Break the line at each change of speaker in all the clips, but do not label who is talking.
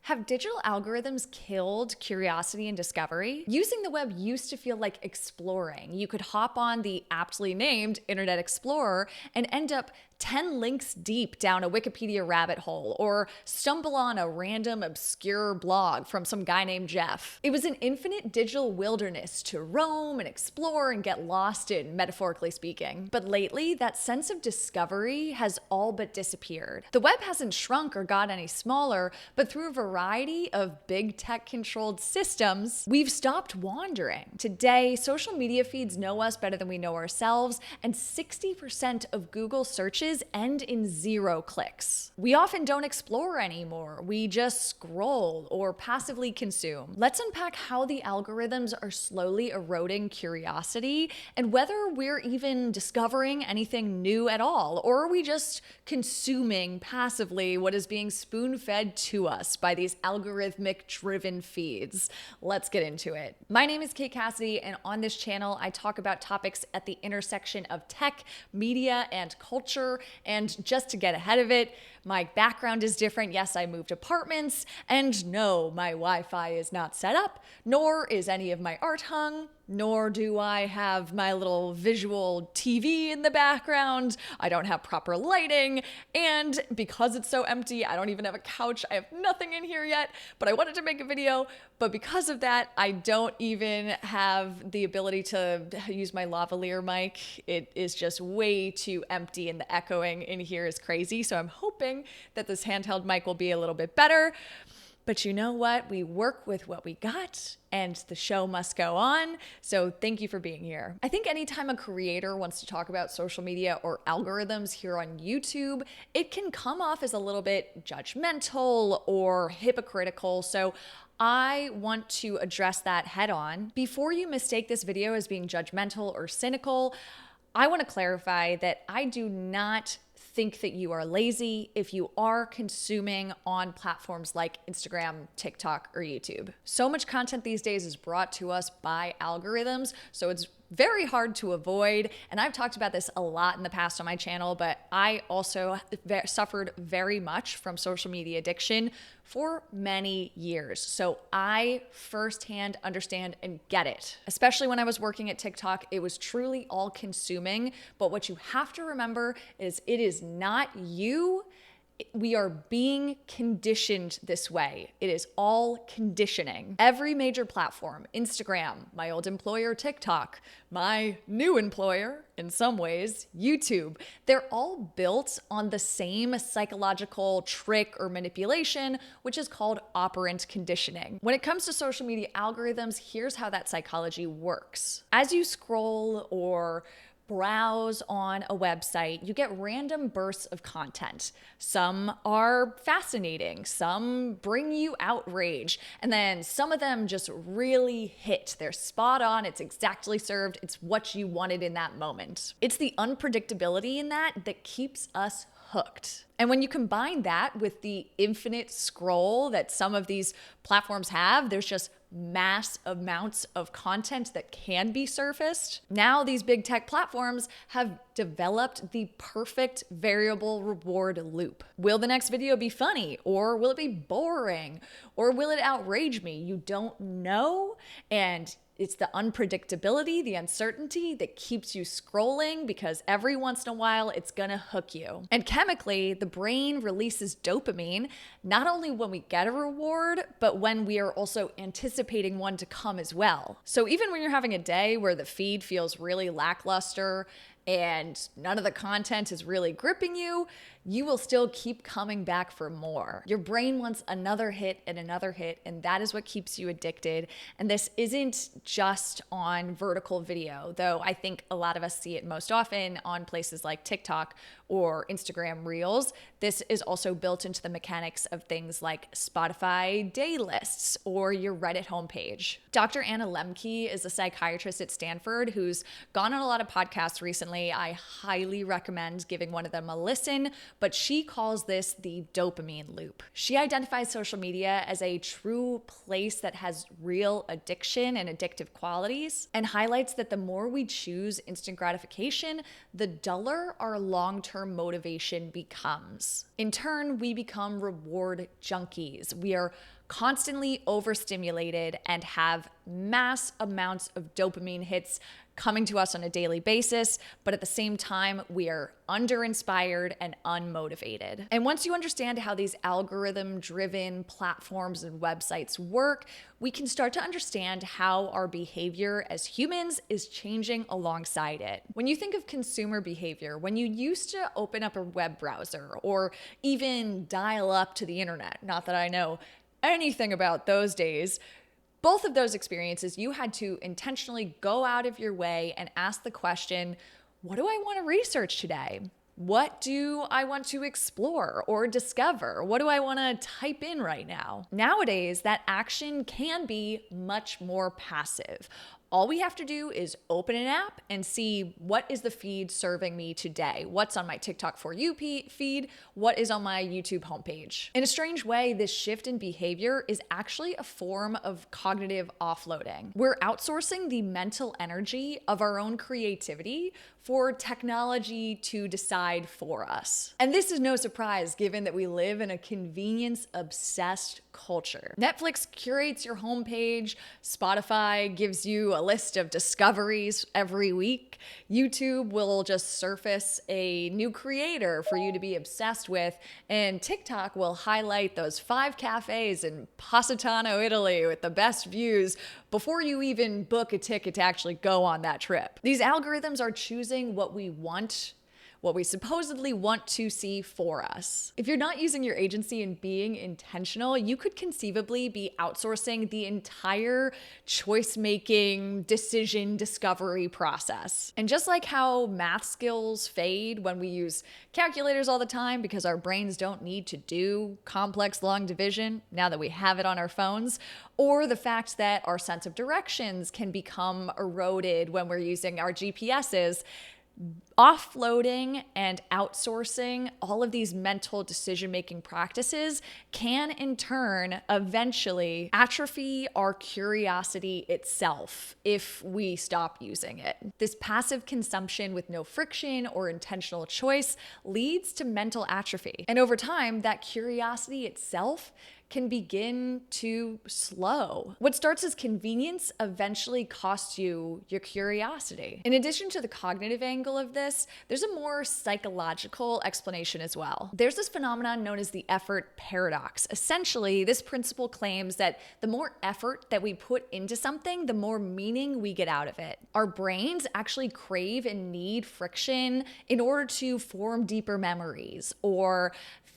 Have digital algorithms killed curiosity and discovery? Using the web used to feel like exploring. You could hop on the aptly named Internet Explorer and end up 10 links deep down a Wikipedia rabbit hole, or stumble on a random obscure blog from some guy named Jeff. It was an infinite digital wilderness to roam and explore and get lost in, metaphorically speaking. But lately, that sense of discovery has all but disappeared. The web hasn't shrunk or got any smaller, but through a variety of big tech-controlled systems, we've stopped wandering. Today, social media feeds know us better than we know ourselves, and 60% of Google searches end in 0 clicks. We often don't explore anymore. We just scroll or passively consume. Let's unpack how the algorithms are slowly eroding curiosity and whether we're even discovering anything new at all, or are we just consuming passively what is being spoon-fed to us by these algorithmic-driven feeds. Let's get into it. My name is Kate Cassidy, and on this channel, I talk about topics at the intersection of tech, media, and culture. And just to get ahead of it, my background is different. Yes, I moved apartments, and no, my Wi-Fi is not set up, nor is any of my art hung, nor do I have my little visual TV in the background. I don't have proper lighting, and because it's so empty, I don't even have a couch. I have nothing in here yet, but I wanted to make a video, but because of that, I don't even have the ability to use my lavalier mic. It is just way too empty, and the echoing in here is crazy, so I'm hoping that this handheld mic will be a little bit better. But you know what? We work with what we got, and the show must go on. So thank you for being here. I think anytime a creator wants to talk about social media or algorithms here on YouTube, it can come off as a little bit judgmental or hypocritical. So I want to address that head on. Before you mistake this video as being judgmental or cynical, I want to clarify that I do not think that you are lazy if you are consuming on platforms like Instagram, TikTok, or YouTube. So much content these days is brought to us by algorithms, so it's very hard to avoid. And I've talked about this a lot in the past on my channel, but I also suffered very much from social media addiction for many years. So I firsthand understand and get it. Especially when I was working at TikTok, it was truly all consuming. But what you have to remember is it is not you. We are being conditioned this way. It is all conditioning. Every major platform, Instagram, my old employer, TikTok, my new employer, in some ways, YouTube, they're all built on the same psychological trick or manipulation, which is called operant conditioning. When it comes to social media algorithms, here's how that psychology works. As you scroll or browse on a website, you get random bursts of content. Some are fascinating, some bring you outrage, and then some of them just really hit. They're spot on, it's exactly served, it's what you wanted in that moment. It's the unpredictability in that that keeps us hooked. And when you combine that with the infinite scroll that some of these platforms have, there's just mass amounts of content that can be surfaced. Now these big tech platforms have developed the perfect variable reward loop. Will the next video be funny? Or will it be boring? Or will it outrage me? You don't know. And it's the unpredictability, the uncertainty that keeps you scrolling, because every once in a while it's gonna hook you. And chemically, the brain releases dopamine, not only when we get a reward, but when we are also anticipating one to come as well. So even when you're having a day where the feed feels really lackluster and none of the content is really gripping you, you will still keep coming back for more. Your brain wants another hit, and that is what keeps you addicted. And this isn't just on vertical video, though I think a lot of us see it most often on places like TikTok or Instagram Reels. This is also built into the mechanics of things like Spotify day lists or your Reddit homepage. Dr. Anna Lemke is a psychiatrist at Stanford who's gone on a lot of podcasts recently. I highly recommend giving one of them a listen, but she calls this the dopamine loop. She identifies social media as a true place that has real addiction and addictive qualities, and highlights that the more we choose instant gratification, the duller our long-term motivation becomes. In turn, we become reward junkies. We are constantly overstimulated and have mass amounts of dopamine hits coming to us on a daily basis, but at the same time, we are under-inspired and unmotivated. And once you understand how these algorithm-driven platforms and websites work, we can start to understand how our behavior as humans is changing alongside it. When you think of consumer behavior, when you used to open up a web browser or even dial up to the internet, not that I know anything about those days, both of those experiences, you had to intentionally go out of your way and ask the question, what do I want to research today? What do I want to explore or discover? What do I want to type in right now? Nowadays, that action can be much more passive. All we have to do is open an app and see what is the feed serving me today. What's on my TikTok For You feed? What is on my YouTube homepage? In a strange way, this shift in behavior is actually a form of cognitive offloading. We're outsourcing the mental energy of our own creativity for technology to decide for us. And this is no surprise given that we live in a convenience-obsessed culture. Netflix curates your homepage, Spotify gives you a list of discoveries every week, YouTube will just surface a new creator for you to be obsessed with, and TikTok will highlight those 5 cafes in Positano, Italy with the best views before you even book a ticket to actually go on that trip. These algorithms are choosing what we want, what we supposedly want to see for us. If you're not using your agency and being intentional, you could conceivably be outsourcing the entire choice-making, decision discovery process. And just like how math skills fade when we use calculators all the time because our brains don't need to do complex long division now that we have it on our phones, or the fact that our sense of directions can become eroded when we're using our GPSs, offloading and outsourcing all of these mental decision-making practices can in turn eventually atrophy our curiosity itself if we stop using it. This passive consumption with no friction or intentional choice leads to mental atrophy. And over time, that curiosity itself can begin to slow. What starts as convenience eventually costs you your curiosity. In addition to the cognitive angle of this, there's a more psychological explanation as well. There's this phenomenon known as the effort paradox. Essentially, this principle claims that the more effort that we put into something, the more meaning we get out of it. Our brains actually crave and need friction in order to form deeper memories or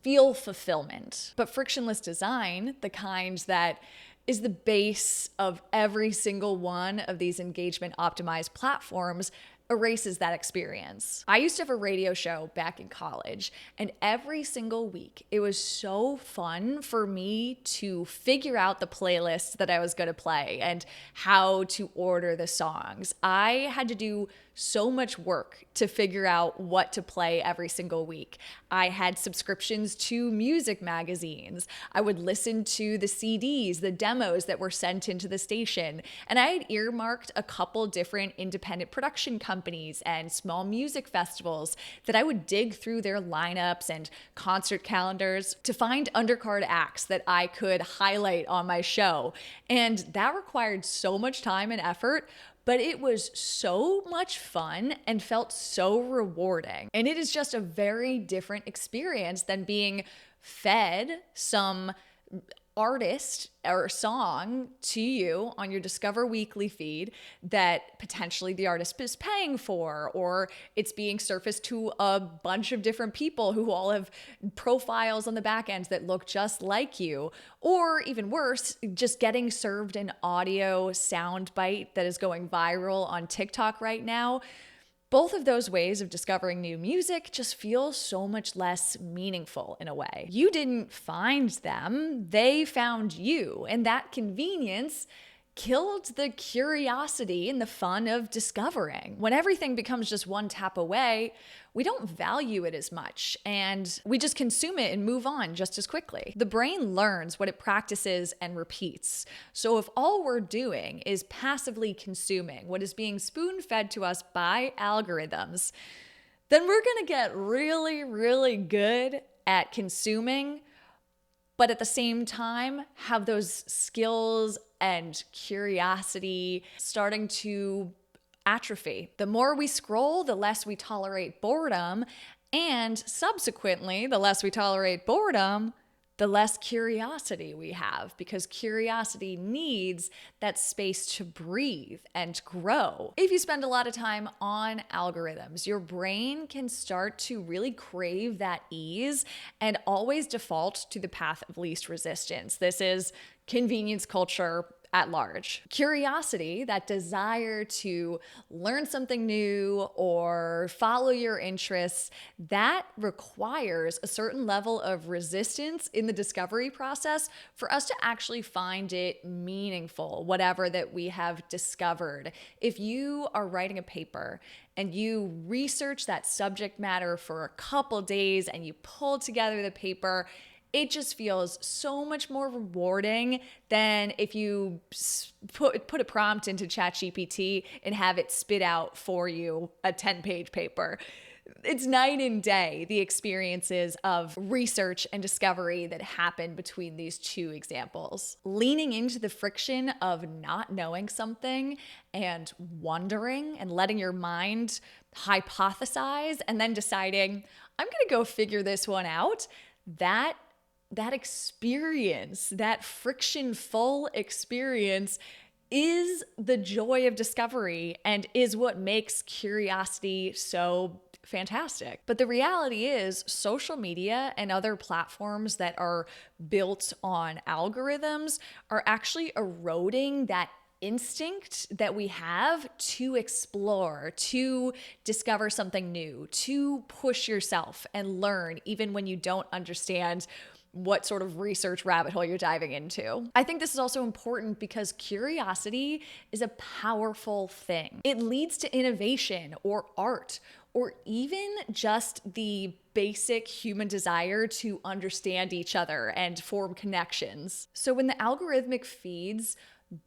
feel fulfillment. But frictionless design, the kind that is the base of every single one of these engagement optimized platforms, erases that experience. I used to have a radio show back in college, and every single week it was so fun for me to figure out the playlist that I was going to play and how to order the songs. I had to do so much work to figure out what to play every single week. I had subscriptions to music magazines. I would listen to the CDs, the demos that were sent into the station. And I had earmarked a couple different independent production companies and small music festivals that I would dig through their lineups and concert calendars to find undercard acts that I could highlight on my show. And that required so much time and effort, but it was so much fun and felt so rewarding. And it is just a very different experience than being fed some artist or song to you on your Discover Weekly feed that potentially the artist is paying for, or it's being surfaced to a bunch of different people who all have profiles on the back end that look just like you, or even worse, just getting served an audio soundbite that is going viral on TikTok right now. Both of those ways of discovering new music just feel so much less meaningful in a way. You didn't find them, they found you, and that convenience killed the curiosity and the fun of discovering. When everything becomes just one tap away, we don't value it as much, and we just consume it and move on just as quickly. The brain learns what it practices and repeats. So if all we're doing is passively consuming what is being spoon-fed to us by algorithms, then we're gonna get really, really good at consuming but at the same time have those skills and curiosity starting to atrophy. The more we scroll, the less we tolerate boredom, and subsequently, the less we tolerate boredom, the less curiosity we have, because curiosity needs that space to breathe and grow. If you spend a lot of time on algorithms, your brain can start to really crave that ease and always default to the path of least resistance. This is convenience culture at large. Curiosity, that desire to learn something new or follow your interests, that requires a certain level of resistance in the discovery process for us to actually find it meaningful, whatever that we have discovered. If you are writing a paper and you research that subject matter for a couple days and you pull together the paper, it just feels so much more rewarding than if you put a prompt into ChatGPT and have it spit out for you a 10-page paper. It's night and day, the experiences of research and discovery that happen between these two examples. Leaning into the friction of not knowing something and wondering and letting your mind hypothesize and then deciding, I'm going to go figure this one out. That experience, that friction-full experience, is the joy of discovery and is what makes curiosity so fantastic. But the reality is, social media and other platforms that are built on algorithms are actually eroding that instinct that we have to explore, to discover something new, to push yourself and learn, even when you don't understand what sort of research rabbit hole you're diving into. I think this is also important because curiosity is a powerful thing. It leads to innovation or art, or even just the basic human desire to understand each other and form connections. So when the algorithmic feeds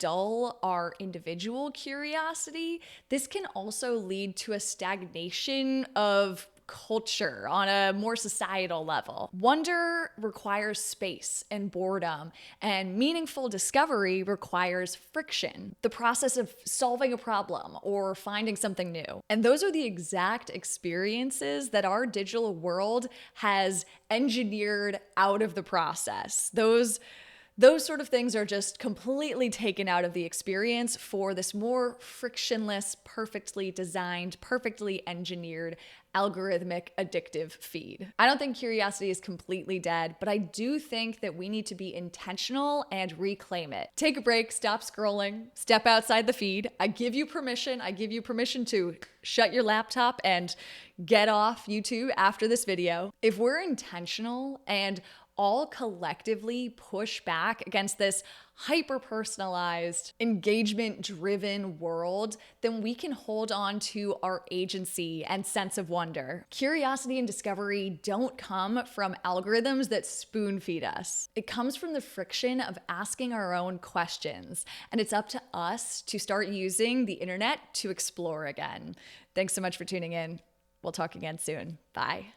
dull our individual curiosity, this can also lead to a stagnation of culture on a more societal level. Wonder requires space and boredom, and meaningful discovery requires friction, the process of solving a problem or finding something new. And those are the exact experiences that our digital world has engineered out of the process. Those sort of things are just completely taken out of the experience for this more frictionless, perfectly designed, perfectly engineered, algorithmic, addictive feed. I don't think curiosity is completely dead, but I do think that we need to be intentional and reclaim it. Take a break, stop scrolling, step outside the feed. I give you permission. I give you permission to shut your laptop and get off YouTube after this video. If we're intentional and all collectively push back against this hyper-personalized, engagement-driven world, then we can hold on to our agency and sense of wonder. Curiosity and discovery don't come from algorithms that spoon-feed us. It comes from the friction of asking our own questions, and it's up to us to start using the internet to explore again. Thanks so much for tuning in. We'll talk again soon. Bye.